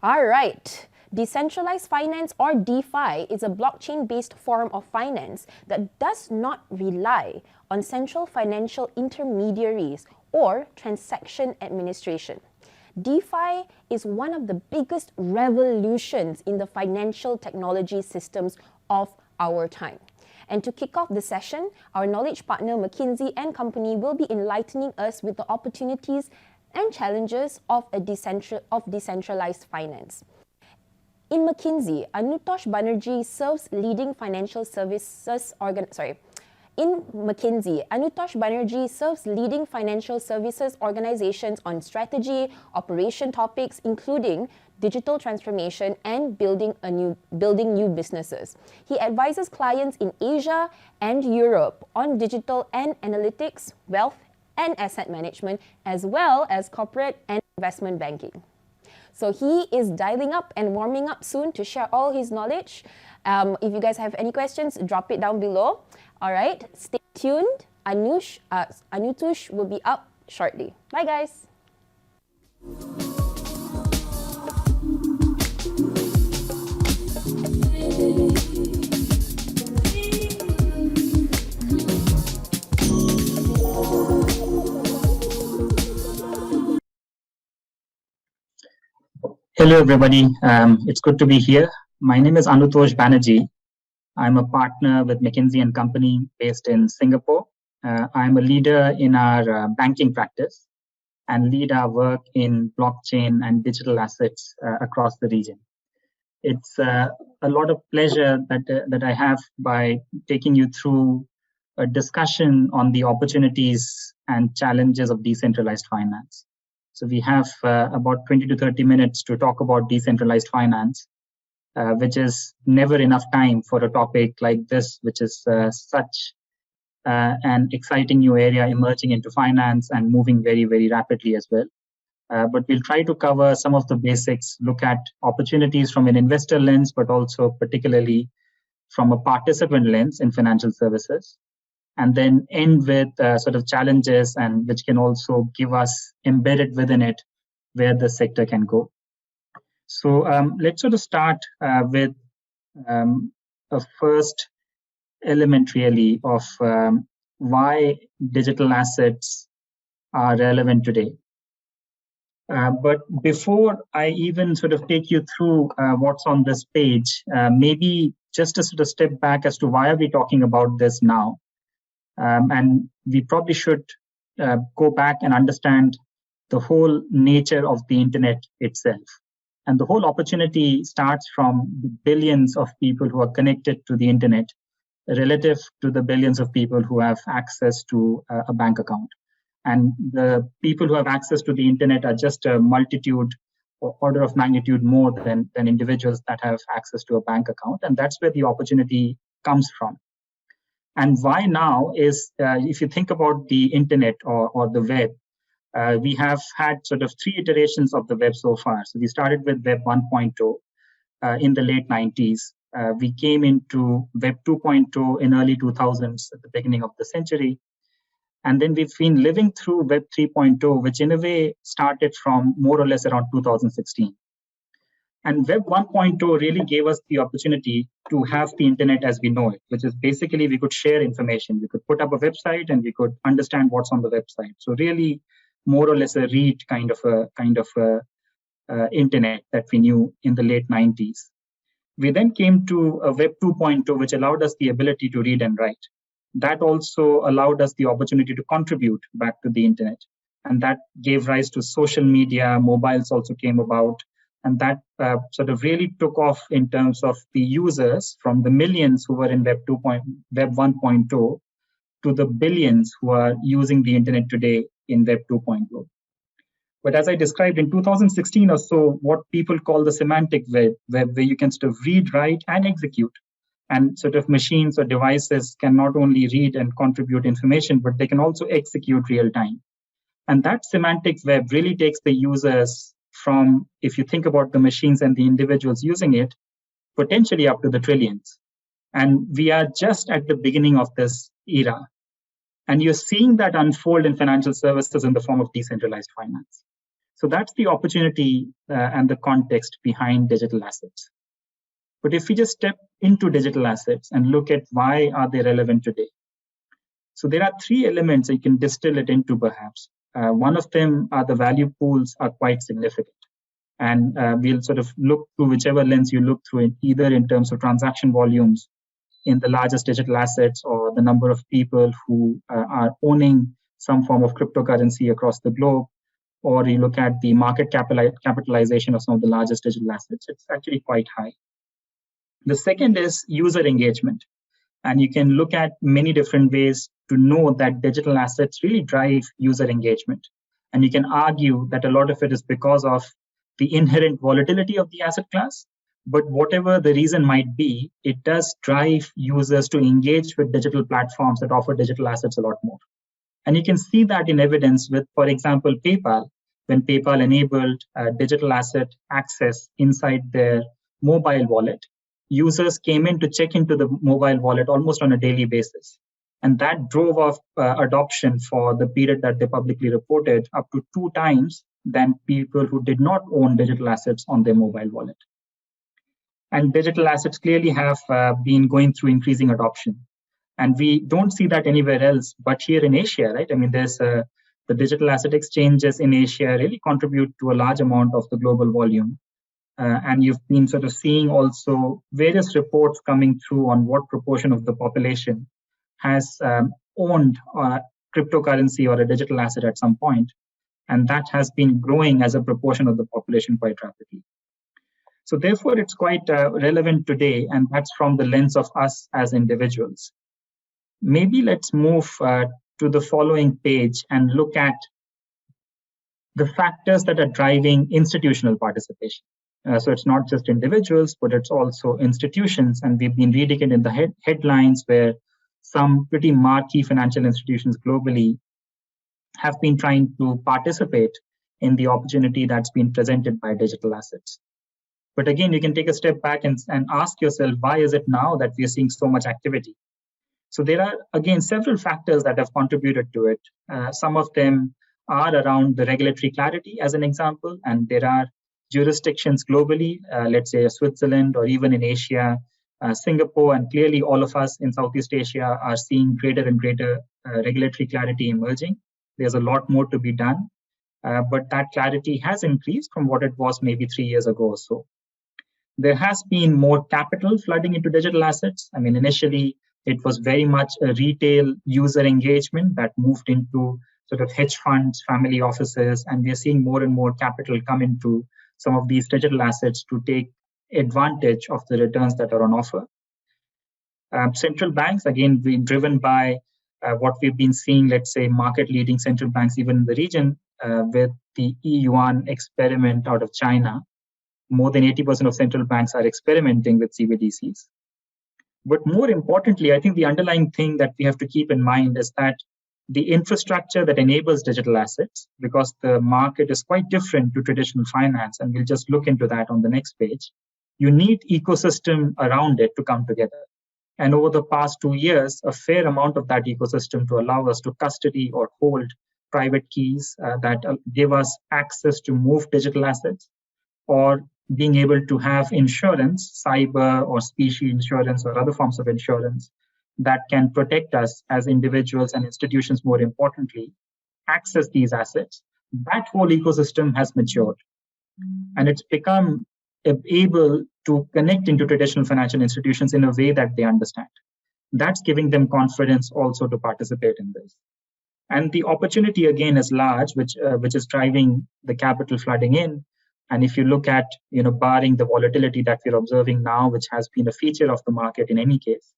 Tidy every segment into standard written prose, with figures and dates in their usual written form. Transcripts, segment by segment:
All right. Decentralized finance, or DeFi, is a blockchain-based form of finance that does not rely on central financial intermediaries or transaction administration. DeFi is one of the biggest revolutions in the financial technology systems of our time. And to kick off the session, our knowledge partner McKinsey & Company will be enlightening us with the opportunities and challenges of decentralized finance. In McKinsey, Anutosh Banerjee serves leading financial services organizations on strategy, operation topics, including digital transformation and building new businesses. He advises clients in Asia and Europe on digital and analytics, wealth and asset management, as well as corporate and investment banking. So he is dialing up and warming up soon to share all his knowledge. If you guys have any questions, drop it down below. All right, stay tuned. Anutosh will be up shortly. Bye, guys. Hello, everybody. It's good to be here. My name is Anutosh Banerjee. I'm a partner with McKinsey & Company based in Singapore. I'm a leader in our banking practice and lead our work in blockchain and digital assets across the region. It's a lot of pleasure that I have by taking you through a discussion on the opportunities and challenges of decentralized finance. So we have about 20 to 30 minutes to talk about decentralized finance, which is never enough time for a topic like this, which is such an exciting new area emerging into finance and moving very, very rapidly as well. But we'll try to cover some of the basics, look at opportunities from an investor lens, but also particularly from a participant lens in financial services, and then end with sort of challenges and which can also give us embedded within it where the sector can go. So let's sort of start with a first element really of why digital assets are relevant today. But before I even sort of take you through what's on this page, maybe just to sort of step back as to why are we talking about this now? And we probably should go back and understand the whole nature of the internet itself. And the whole opportunity starts from the billions of people who are connected to the internet relative to the billions of people who have access to a bank account. And the people who have access to the internet are just a multitude or order of magnitude more than individuals that have access to a bank account. And that's where the opportunity comes from. And why now is, if you think about the internet or the web, we have had sort of 3 iterations of the web so far. So we started with Web 1.0 in the late 90s. We came into Web 2.0 in early 2000s at the beginning of the century. And then we've been living through Web 3.0, which in a way started from more or less around 2016. And Web 1.0 really gave us the opportunity to have the internet as we know it, which is basically we could share information. We could put up a website and we could understand what's on the website. So really more or less a read kind of a internet that we knew in the late 90s. We then came to a Web 2.0, which allowed us the ability to read and write. That also allowed us the opportunity to contribute back to the internet. And that gave rise to social media, mobiles also came about. And that sort of really took off in terms of the users from the millions who were in Web 1.0 to the billions who are using the internet today in Web 2.0. But as I described in 2016 or so, what people call the semantic web, where you can sort of read, write, and execute. And sort of machines or devices can not only read and contribute information, but they can also execute real time. And that semantic web really takes the users from, if you think about the machines and the individuals using it, potentially up to the trillions. And we are just at the beginning of this era. And you're seeing that unfold in financial services in the form of decentralized finance. So that's the opportunity and the context behind digital assets. But if we just step into digital assets and look at why are they relevant today? So there are three elements you can distill it into perhaps. One of them are the value pools are quite significant. And we'll sort of look through whichever lens you look through, either in terms of transaction volumes in the largest digital assets or the number of people who are owning some form of cryptocurrency across the globe, or you look at the market capitalization of some of the largest digital assets, it's actually quite high. The second is user engagement. And you can look at many different ways to know that digital assets really drive user engagement. And you can argue that a lot of it is because of the inherent volatility of the asset class. But whatever the reason might be, it does drive users to engage with digital platforms that offer digital assets a lot more. And you can see that in evidence with, for example, PayPal, when PayPal enabled digital asset access inside their mobile wallet. Users came in to check into the mobile wallet almost on a daily basis. And that drove off adoption for the period that they publicly reported up to 2 times than people who did not own digital assets on their mobile wallet. And digital assets clearly have been going through increasing adoption. And we don't see that anywhere else, but here in Asia, right? I mean, there's the digital asset exchanges in Asia really contribute to a large amount of the global volume. And you've been sort of seeing also various reports coming through on what proportion of the population has owned cryptocurrency or a digital asset at some point. And that has been growing as a proportion of the population quite rapidly. So therefore, it's quite relevant today, and that's from the lens of us as individuals. Maybe let's move to the following page and look at the factors that are driving institutional participation. So it's not just individuals, but it's also institutions. And we've been reading it in the headlines where some pretty marquee financial institutions globally have been trying to participate in the opportunity that's been presented by digital assets. But again, you can take a step back and ask yourself, why is it now that we are seeing so much activity? So there are, again, several factors that have contributed to it. Some of them are around the regulatory clarity, as an example, and there are jurisdictions globally, let's say Switzerland or even in Asia, Singapore, and clearly all of us in Southeast Asia are seeing greater and greater regulatory clarity emerging. There's a lot more to be done, but that clarity has increased from what it was maybe 3 years ago or so. There has been more capital flooding into digital assets. I mean, initially, it was very much a retail user engagement that moved into sort of hedge funds, family offices, and we are seeing more and more capital come into some of these digital assets to take advantage of the returns that are on offer. Central banks, again, being driven by what we've been seeing, let's say, market-leading central banks, even in the region, with the e-yuan experiment out of China. More than 80% of central banks are experimenting with CBDCs. But more importantly, I think the underlying thing that we have to keep in mind is that the infrastructure that enables digital assets, because the market is quite different to traditional finance, and we'll just look into that on the next page, you need ecosystem around it to come together. And over the past 2 years, a fair amount of that ecosystem to allow us to custody or hold private keys that give us access to move digital assets, or being able to have insurance, cyber or specie insurance or other forms of insurance that can protect us as individuals and institutions, more importantly, access these assets. That whole ecosystem has matured. And it's become able to connect into traditional financial institutions in a way that they understand. That's giving them confidence also to participate in this. And the opportunity, again, is large, which is driving the capital flooding in. And if you look at, barring the volatility that we're observing now, which has been a feature of the market in any case,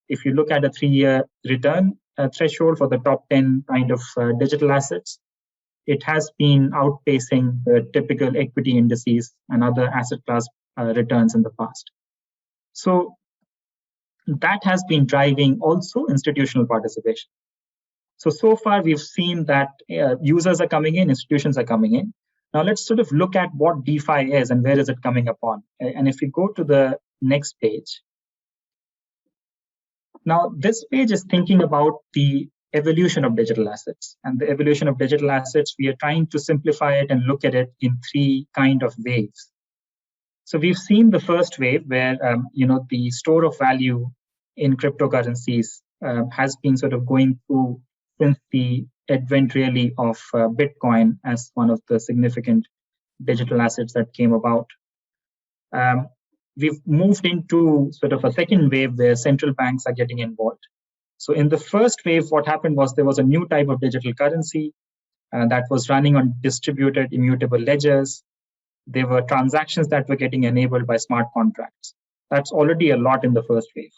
if you look at a 3-year return threshold for the top 10 kind of digital assets, it has been outpacing the typical equity indices and other asset class returns in the past. So that has been driving also institutional participation. So far we've seen that users are coming in, institutions are coming in. Now let's sort of look at what DeFi is and where is it coming upon. And if we go to the next page. Now this page is thinking about the evolution of digital assets. And the evolution of digital assets, we are trying to simplify it and look at it in three kind of waves. So we've seen the first wave where the store of value in cryptocurrencies has been sort of going through since the advent really of Bitcoin as one of the significant digital assets that came about. We've moved into sort of a second wave where central banks are getting involved. So in the first wave, what happened was there was a new type of digital currency that was running on distributed immutable ledgers. There were transactions that were getting enabled by smart contracts. That's already a lot in the first wave.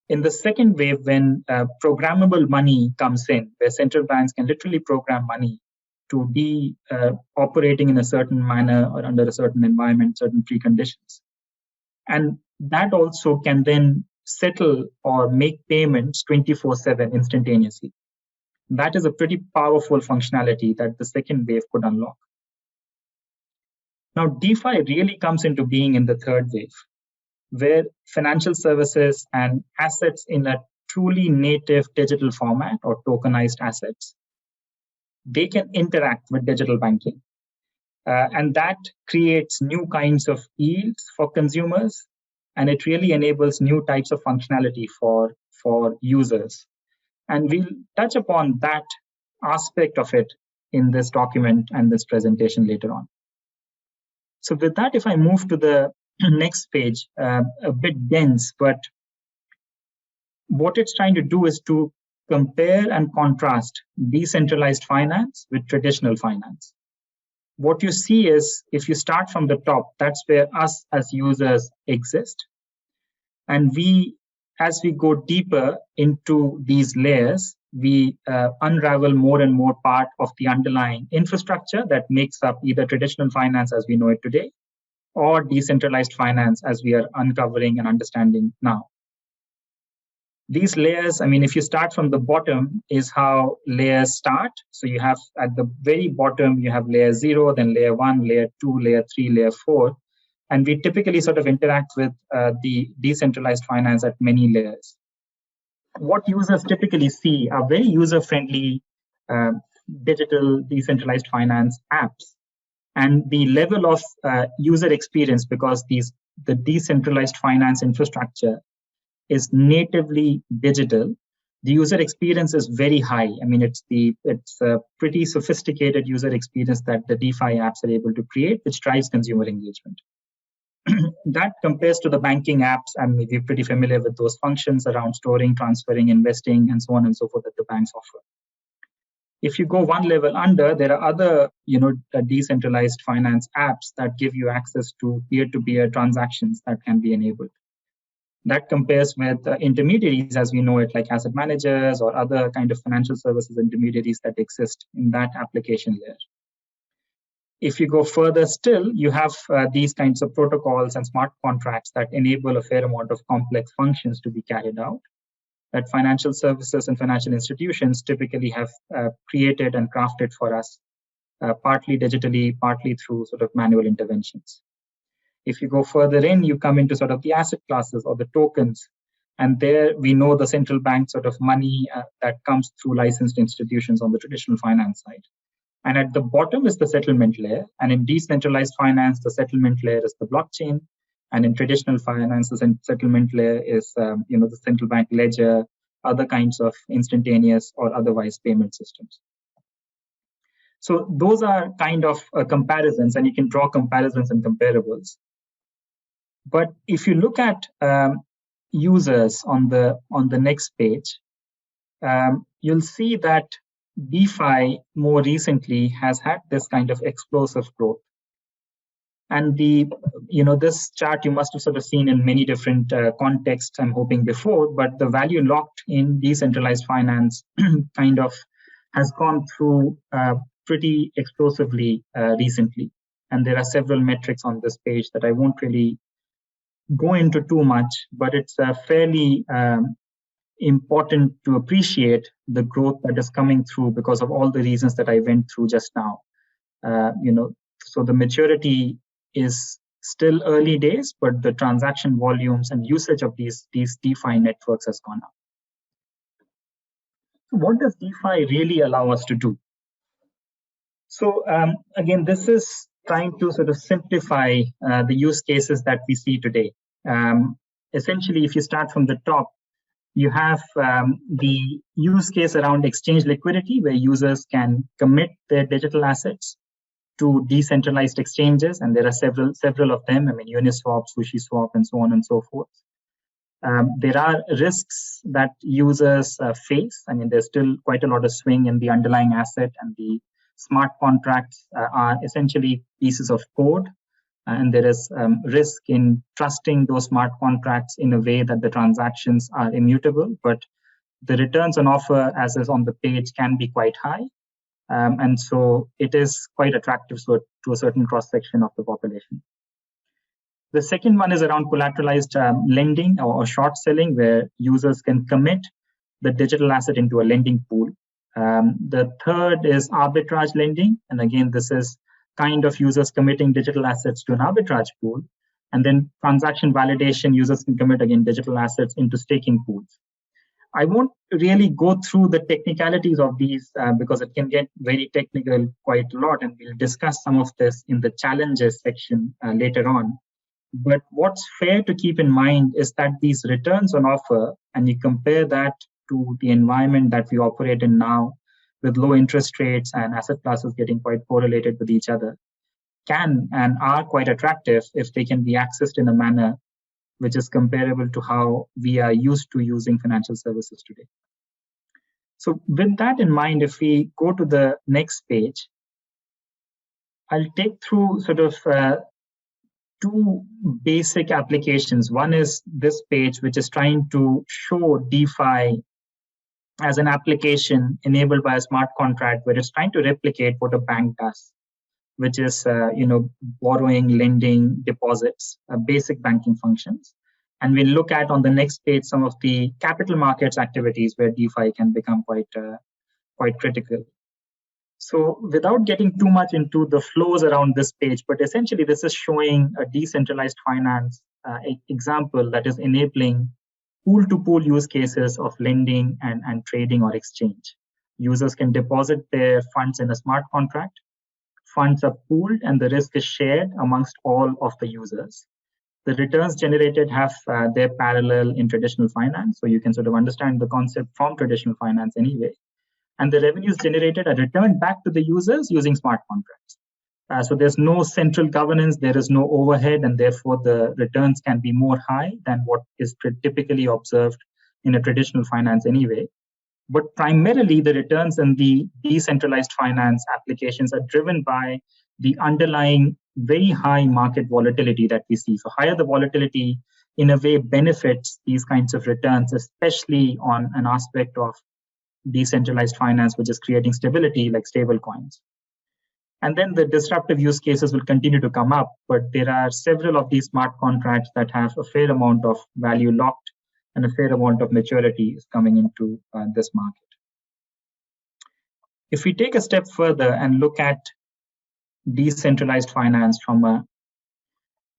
In the second wave, when programmable money comes in, where central banks can literally program money to be operating in a certain manner or under a certain environment, certain preconditions. And that also can then settle or make payments 24/7 instantaneously. That is a pretty powerful functionality that the second wave could unlock. Now, DeFi really comes into being in the third wave, where financial services and assets in a truly native digital format or tokenized assets, they can interact with digital banking. And that creates new kinds of yields for consumers, and it really enables new types of functionality for users. And we'll touch upon that aspect of it in this document and this presentation later on. So with that, if I move to the next page, a bit dense, but what it's trying to do is to compare and contrast decentralized finance with traditional finance. What you see is, if you start from the top, that's where us as users exist. And as we go deeper into these layers, we unravel more and more part of the underlying infrastructure that makes up either traditional finance as we know it today, or decentralized finance as we are uncovering and understanding now. These layers, if you start from the bottom, is how layers start. So you have at the very bottom, you have layer 0, then layer 1, layer 2, layer 3, layer 4. And we typically sort of interact with the decentralized finance at many layers. What users typically see are very user-friendly digital decentralized finance apps. And the level of user experience, because the decentralized finance infrastructure is natively digital, the user experience is very high. It's a pretty sophisticated user experience that the DeFi apps are able to create, which drives consumer engagement. That compares to the banking apps, and we're pretty familiar with those functions around storing, transferring, investing, and so on and so forth that the banks offer. If you go one level under, there are other, decentralized finance apps that give you access to peer-to-peer transactions that can be enabled. That compares with intermediaries as we know it, like asset managers or other kind of financial services intermediaries that exist in that application layer. If you go further still, you have these kinds of protocols and smart contracts that enable a fair amount of complex functions to be carried out, that financial services and financial institutions typically have created and crafted for us, partly digitally, partly through sort of manual interventions. If you go further in, you come into sort of the asset classes or the tokens. And there we know the central bank sort of money that comes through licensed institutions on the traditional finance side. And at the bottom is the settlement layer. And in decentralized finance, the settlement layer is the blockchain. And in traditional finance, the settlement layer is the central bank ledger, other kinds of instantaneous or otherwise payment systems. So those are kind of comparisons, and you can draw comparisons and comparables. But if you look at users on the next page, you'll see that DeFi more recently has had this kind of explosive growth. And this chart you must have sort of seen in many different contexts, I'm hoping before, but the value locked in decentralized finance kind of has gone through pretty explosively recently. And there are several metrics on this page that I won't really go into too much, but it's fairly important to appreciate the growth that is coming through because of all the reasons that I went through just now. So the maturity is still early days, but the transaction volumes and usage of these DeFi networks has gone up. So what does DeFi really allow us to do? So again, this is trying to sort of simplify the use cases that we see today. Essentially, if you start from the top, you have the use case around exchange liquidity, where users can commit their digital assets to decentralized exchanges, and there are several of them. I mean, Uniswap, SushiSwap, and so on and so forth. There are risks that users face. I mean, there's still quite a lot of swing in the underlying asset, and the smart contracts are essentially pieces of code. And there is risk in trusting those smart contracts in a way that the transactions are immutable, but the returns on offer, as is on the page, can be quite high. And so it is quite attractive to a certain cross-section of the population. The second one is around collateralized lending or short selling, where users can commit the digital asset into a lending pool. The third is arbitrage lending. And again, this is kind of users committing digital assets to an arbitrage pool. And then transaction validation, users can commit, again, digital assets into staking pools. I won't really go through the technicalities of these because it can get very technical quite a lot, and we'll discuss some of this in the challenges section later on. But what's fair to keep in mind is that these returns on offer, and you compare that to the environment that we operate in now, with low interest rates and asset classes getting quite correlated with each other, can and are quite attractive if they can be accessed in a manner which is comparable to how we are used to using financial services today. So with that in mind, if we go to the next page, I'll take through sort of two basic applications. One is this page, which is trying to show DeFi as an application enabled by a smart contract, where it's trying to replicate what a bank does, which is borrowing, lending, deposits, basic banking functions. And we'll look at on the next page some of the capital markets activities where DeFi can become quite critical. So without getting too much into the flows around this page, but essentially this is showing a decentralized finance example that is enabling pool-to-pool use cases of lending and trading or exchange. Users can deposit their funds in a smart contract. Funds are pooled and the risk is shared amongst all of the users. The returns generated have their parallel in traditional finance. So you can sort of understand the concept from traditional finance anyway. And the revenues generated are returned back to the users using smart contracts. So there's no central governance, there is no overhead, and therefore the returns can be more high than what is typically observed in a traditional finance anyway. But primarily the returns in the decentralized finance applications are driven by the underlying very high market volatility that we see. So higher the volatility in a way benefits these kinds of returns, especially on an aspect of decentralized finance, which is creating stability like stable coins. And then the disruptive use cases will continue to come up, but there are several of these smart contracts that have a fair amount of value locked and a fair amount of maturity is coming into this market. If we take a step further and look at decentralized finance from a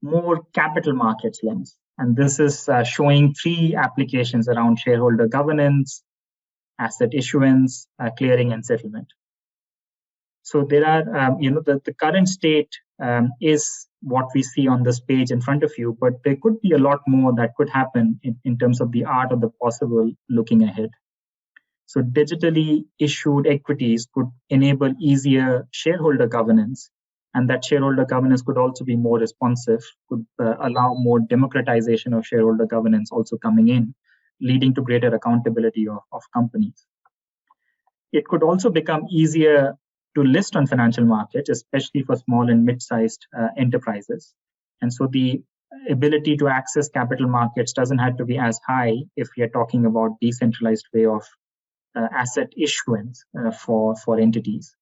more capital markets lens, and this is showing three applications around shareholder governance, asset issuance, clearing and settlement. So there are, the current state is what we see on this page in front of you, but there could be a lot more that could happen in terms of the art of the possible looking ahead. So digitally issued equities could enable easier shareholder governance, and that shareholder governance could also be more responsive, could allow more democratization of shareholder governance also coming in, leading to greater accountability of companies. It could also become easier to list on financial markets, especially for small and mid-sized enterprises. And so the ability to access capital markets doesn't have to be as high if we are talking about decentralized way of asset issuance for entities.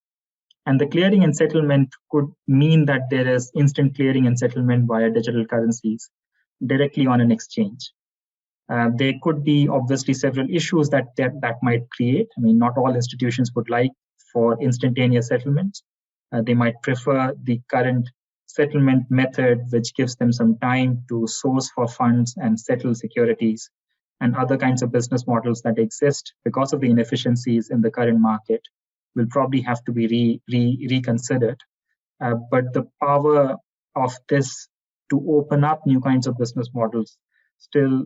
And the clearing and settlement could mean that there is instant clearing and settlement via digital currencies directly on an exchange. There could be obviously several issues that might create. I mean, not all institutions would like for instantaneous settlements. They might prefer the current settlement method, which gives them some time to source for funds and settle securities and other kinds of business models that exist because of the inefficiencies in the current market will probably have to be reconsidered. But the power of this to open up new kinds of business models still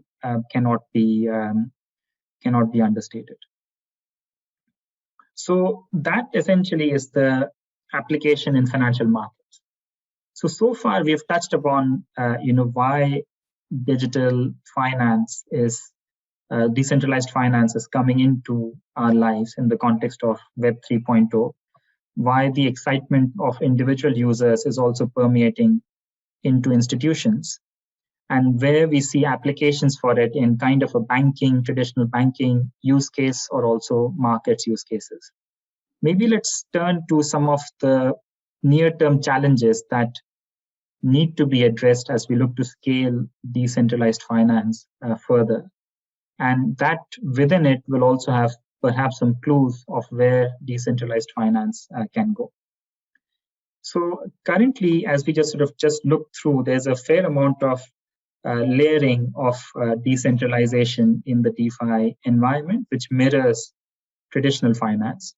cannot be understated. So that essentially is the application in financial markets. So far we've touched upon why digital finance is decentralized finance is coming into our lives in the context of Web 3.0, why the excitement of individual users is also permeating into institutions, and where we see applications for it in kind of a traditional banking use case, or also markets use cases. Maybe let's turn to some of the near-term challenges that need to be addressed as we look to scale decentralized finance further. And that within it will also have perhaps some clues of where decentralized finance can go. So currently, as we just looked through, there's a fair amount of layering of decentralization in the DeFi environment, which mirrors traditional finance.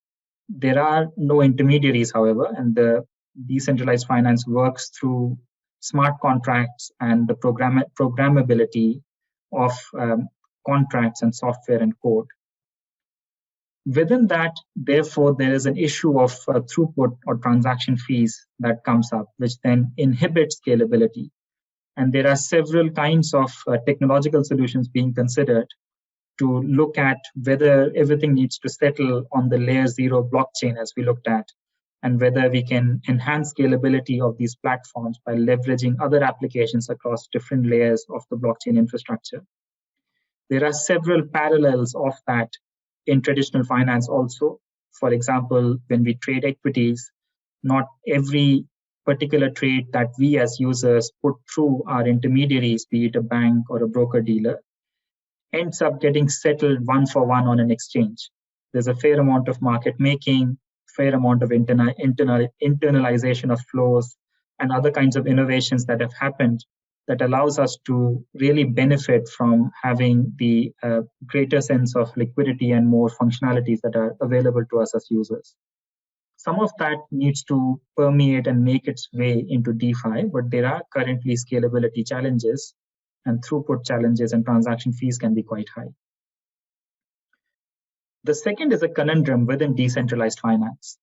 There are no intermediaries, however, and the decentralized finance works through smart contracts and the programmability of contracts and software and code. Within that, therefore, there is an issue of throughput or transaction fees that comes up, which then inhibits scalability. And there are several kinds of technological solutions being considered to look at whether everything needs to settle on the layer 0 blockchain, as we looked at, and whether we can enhance scalability of these platforms by leveraging other applications across different layers of the blockchain infrastructure. There are several parallels of that in traditional finance also. For example, when we trade equities, not every particular trade that we as users put through our intermediaries, be it a bank or a broker-dealer, ends up getting settled one for one on an exchange. There's a fair amount of market making, fair amount of internalization of flows, and other kinds of innovations that have happened that allows us to really benefit from having the greater sense of liquidity and more functionalities that are available to us as users. Some of that needs to permeate and make its way into DeFi, but there are currently scalability challenges and throughput challenges, and transaction fees can be quite high. The second is a conundrum within decentralized finance.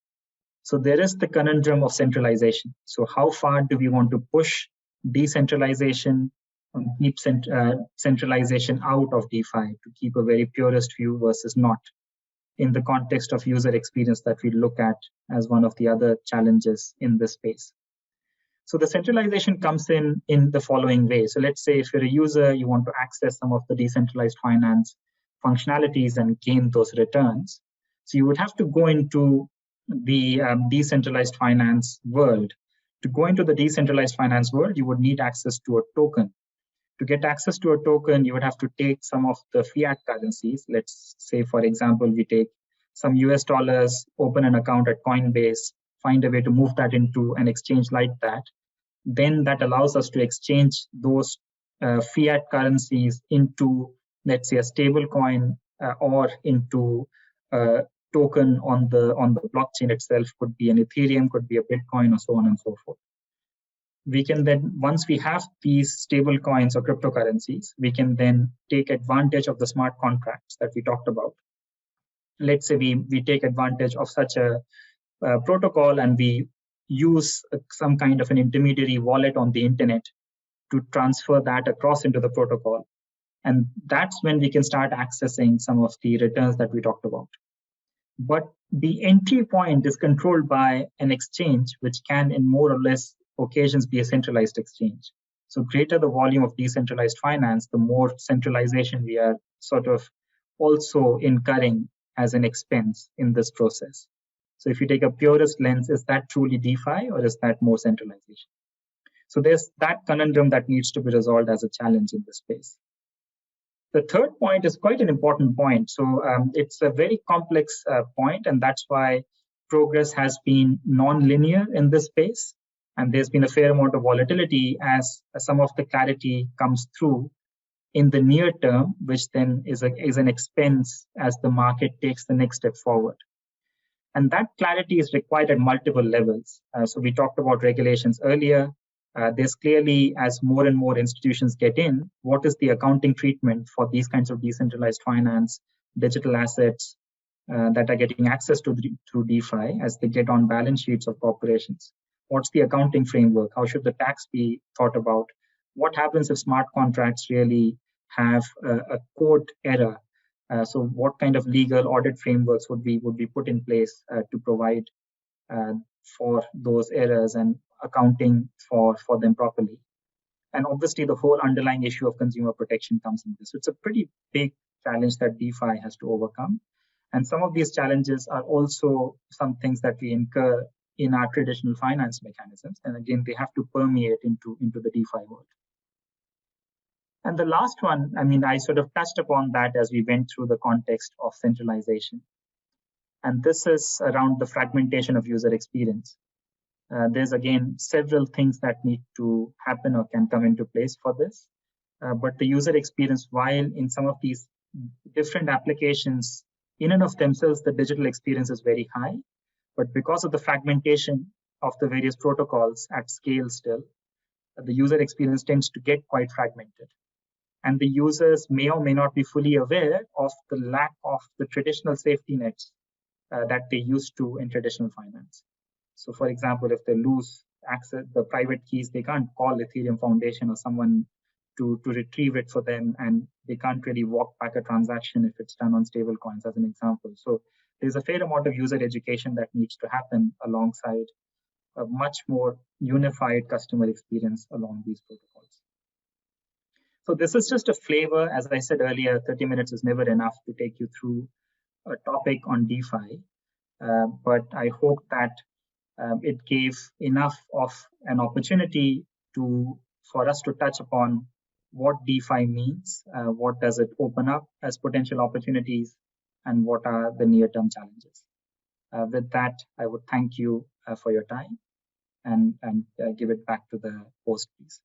So there is the conundrum of centralization. So how far do we want to push decentralization and keep centralization out of DeFi to keep a very purist view versus not, in the context of user experience that we look at as one of the other challenges in this space. So the centralization comes in the following way. So let's say if you're a user, you want to access some of the decentralized finance functionalities and gain those returns. So you would have to go into the decentralized finance world. To go into the decentralized finance world, you would need access to a token. To get access to a token, you would have to take some of the fiat currencies. Let's say, for example, we take some US dollars, open an account at Coinbase, find a way to move that into an exchange like that. Then that allows us to exchange those fiat currencies into, let's say, a stable coin or into a token on the blockchain itself. Could be an Ethereum, could be a Bitcoin, or so on and so forth. We can then, once we have these stable coins or cryptocurrencies, we can then take advantage of the smart contracts that we talked about. Let's say we take advantage of such a protocol and we use some kind of an intermediary wallet on the internet to transfer that across into the protocol. And that's when we can start accessing some of the returns that we talked about. But the entry point is controlled by an exchange, which can, in more or less occasions, be a centralized exchange. So greater the volume of decentralized finance, the more centralization we are sort of also incurring as an expense in this process. So if you take a purist lens, is that truly DeFi or is that more centralization? So there's that conundrum that needs to be resolved as a challenge in this space. The third point is quite an important point. So it's a very complex point, and that's why progress has been non-linear in this space. And there's been a fair amount of volatility as some of the clarity comes through in the near term, which then is an expense as the market takes the next step forward. And that clarity is required at multiple levels. So we talked about regulations earlier. There's clearly, as more and more institutions get in, what is the accounting treatment for these kinds of decentralized finance, digital assets that are getting access to through DeFi as they get on balance sheets of corporations? What's the accounting framework? How should the tax be thought about? What happens if smart contracts really have a code error? So what kind of legal audit frameworks would be put in place to provide for those errors and accounting for them properly? And obviously, the whole underlying issue of consumer protection comes in this. So it's a pretty big challenge that DeFi has to overcome. And some of these challenges are also some things that we incur in our traditional finance mechanisms. And again, they have to permeate into the DeFi world. And the last one, I mean, I sort of touched upon that as we went through the context of centralization. And this is around the fragmentation of user experience. There's, again, several things that need to happen or can come into place for this. But the user experience, while in some of these different applications, in and of themselves, the digital experience is very high. But because of the fragmentation of the various protocols at scale still, the user experience tends to get quite fragmented. And the users may or may not be fully aware of the lack of the traditional safety nets that they used to in traditional finance. So for example, if they lose access, the private keys, they can't call Ethereum Foundation or someone to retrieve it for them, and they can't really walk back a transaction if it's done on stable coins, as an example. So there's a fair amount of user education that needs to happen alongside a much more unified customer experience along these protocols. So this is just a flavor. As I said earlier, 30 minutes is never enough to take you through a topic on DeFi. But I hope that it gave enough of an opportunity for us to touch upon what DeFi means, what does it open up as potential opportunities, and what are the near-term challenges. With that, I would thank you for your time and give it back to the host, please.